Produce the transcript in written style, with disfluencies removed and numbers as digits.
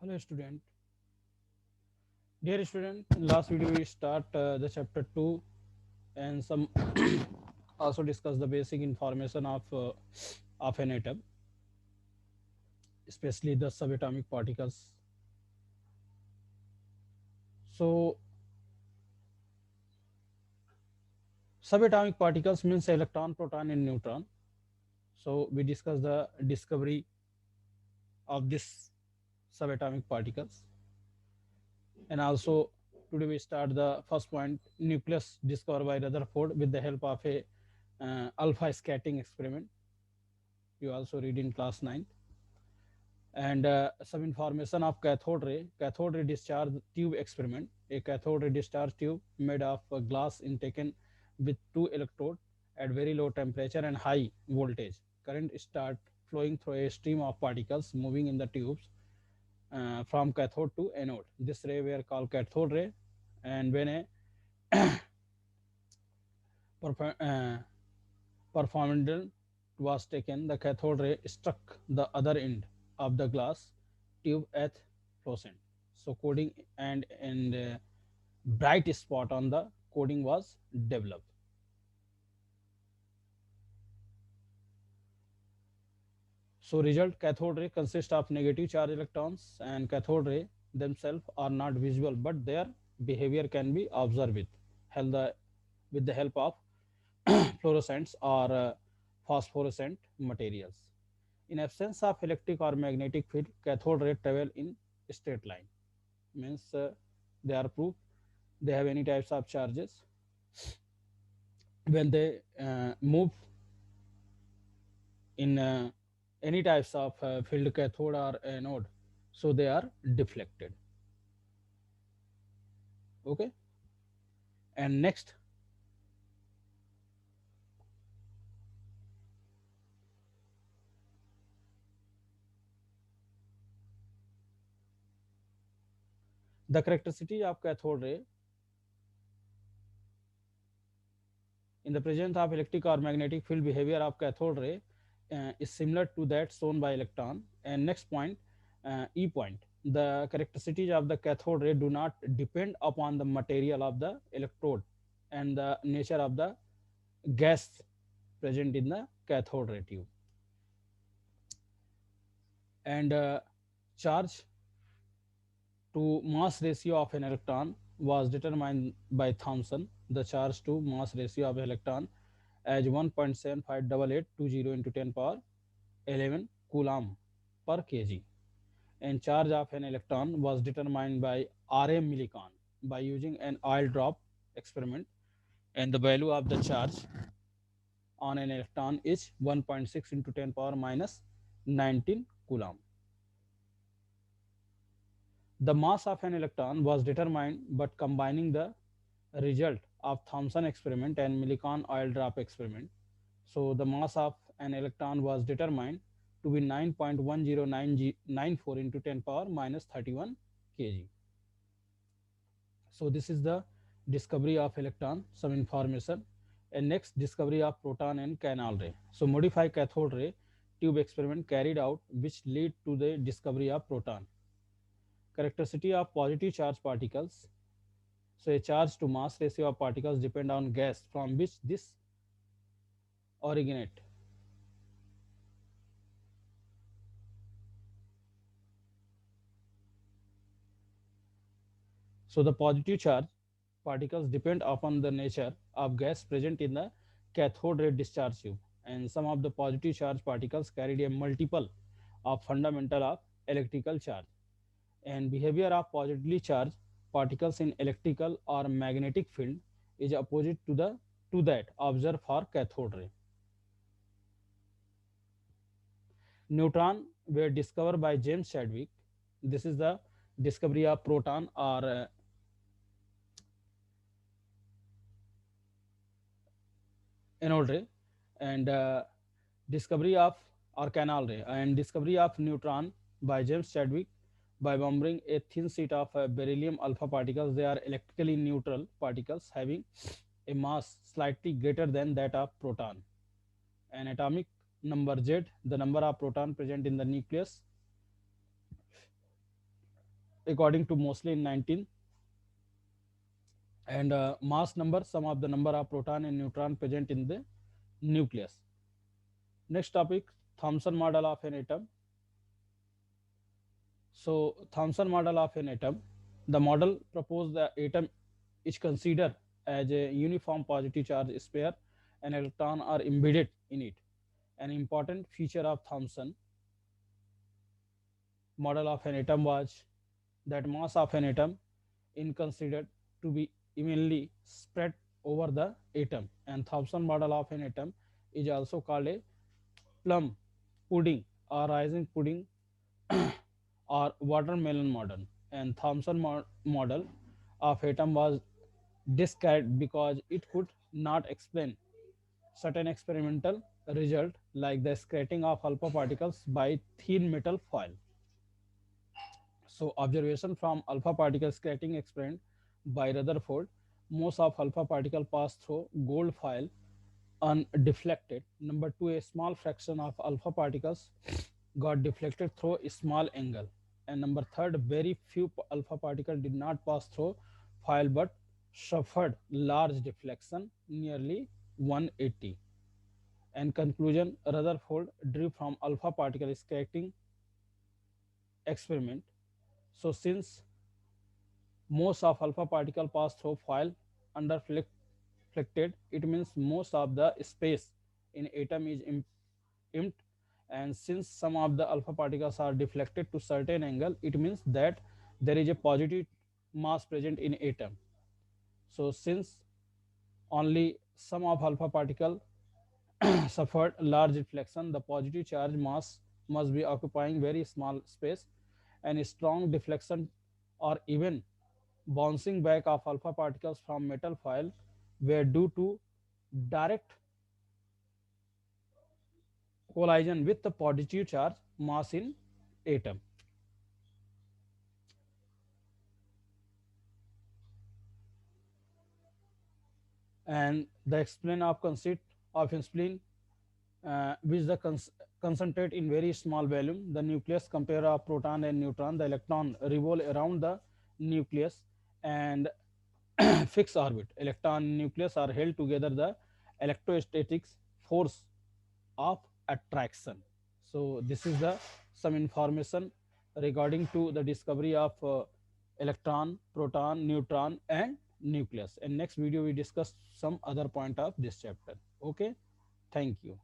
Hello student. Dear student, in last video we start the chapter 2 and some also discuss the basic information of an atom, especially the subatomic particles. So subatomic particles means electron, proton and neutron. So we discuss the discovery of this subatomic particles, and also today we start the first point, nucleus discovered by Rutherford with the help of a alpha scattering experiment. You also read in class 9. And some information of cathode ray discharge tube experiment. A cathode ray discharge tube made of glass is taken with two electrodes at very low temperature and high voltage. Current start flowing through a stream of particles moving in the tubes from cathode to anode. This ray were called cathode ray, and when a perf- uh, performance was taken, the cathode ray struck the other end of the glass tube at fluorescent. So coding and bright spot on the coding was developed. So result, cathode ray consists of negative charge electrons, and cathode ray themselves are not visible, but their behavior can be observed with the help of fluorescents or phosphorescent materials. In absence of electric or magnetic field, cathode ray travel in straight line. Means they are proof they have any types of charges. When they move in any types of field, cathode or anode, so they are deflected. Okay. And next, the characteristic of cathode ray. In the presence of electric or magnetic field, behavior of cathode ray is similar to that shown by electron. And next point, E point. The characteristics of the cathode ray do not depend upon the material of the electrode and the nature of the gas present in the cathode ray tube. And charge to mass ratio of an electron was determined by Thomson. The charge to mass ratio of electron as 1.758820 into 10 power 11 coulomb per kg, and charge of an electron was determined by R.A. Millikan by using an oil drop experiment, and the value of the charge on an electron is 1.6 into 10 power minus 19 coulomb. The mass of an electron was determined but combining the result of Thomson experiment and Millikan oil drop experiment. So the mass of an electron was determined to be 9.1094 into 10 power minus 31 kg. So this is the discovery of electron, some information. And next, discovery of proton and canal ray. So modified cathode ray tube experiment carried out which lead to the discovery of proton. Characteristic of positive charge particles. So a charge to mass ratio of particles depend on gas from which this originate. So the positive charge particles depend upon the nature of gas present in the cathode ray discharge tube, and some of the positive charge particles carried a multiple of fundamental of electrical charge, and behavior of positively charged particles in electrical or magnetic field is opposite to that observed for cathode ray. Neutron were discovered by James Chadwick. This is the discovery of proton or anode ray, and discovery of or canal ray, and discovery of neutron by James Chadwick by bombing a thin sheet of beryllium alpha particles. They are electrically neutral particles having a mass slightly greater than that of proton. An atomic number Z, the number of proton present in the nucleus, according to mostly in 19. And mass number, sum of the number of proton and neutron present in the nucleus. Next topic, Thomson model of an atom. So Thomson model of an atom, the model proposed the atom is considered as a uniform positive charge sphere and electron are embedded in it. An important feature of Thomson model of an atom was that mass of an atom is considered to be evenly spread over the atom, and Thomson model of an atom is also called a plum pudding or rising pudding or watermelon model. And Thomson model of atom was discarded because it could not explain certain experimental result like the scattering of alpha particles by thin metal foil. So observation from alpha particle scattering experiment by Rutherford, most of alpha particle pass through gold foil undeflected. Number two, a small fraction of alpha particles got deflected through a small angle. And number third, very few alpha particles did not pass through foil but suffered large deflection, nearly 180. And conclusion, Rutherford drew from alpha particle scattering experiment. So since most of alpha particle pass through foil underflected, it means most of the space in atom is empty, and since some of the alpha particles are deflected to certain angle, it means that there is a positive mass present in atom. So since only some of alpha particle suffered large reflection, the positive charge mass must be occupying very small space, and strong deflection or even bouncing back of alpha particles from metal foil were due to direct collision with the positive charge mass in atom. And the explain of conceit of insulin, which the concentrate in very small volume. The nucleus compare of proton and neutron. The electron revolve around the nucleus and fixed orbit. Electron and nucleus are held together the electrostatics force of attraction. So this is the some information regarding to the discovery of electron, proton, neutron, and nucleus. In next video, we discuss some other point of this chapter. Okay, thank you.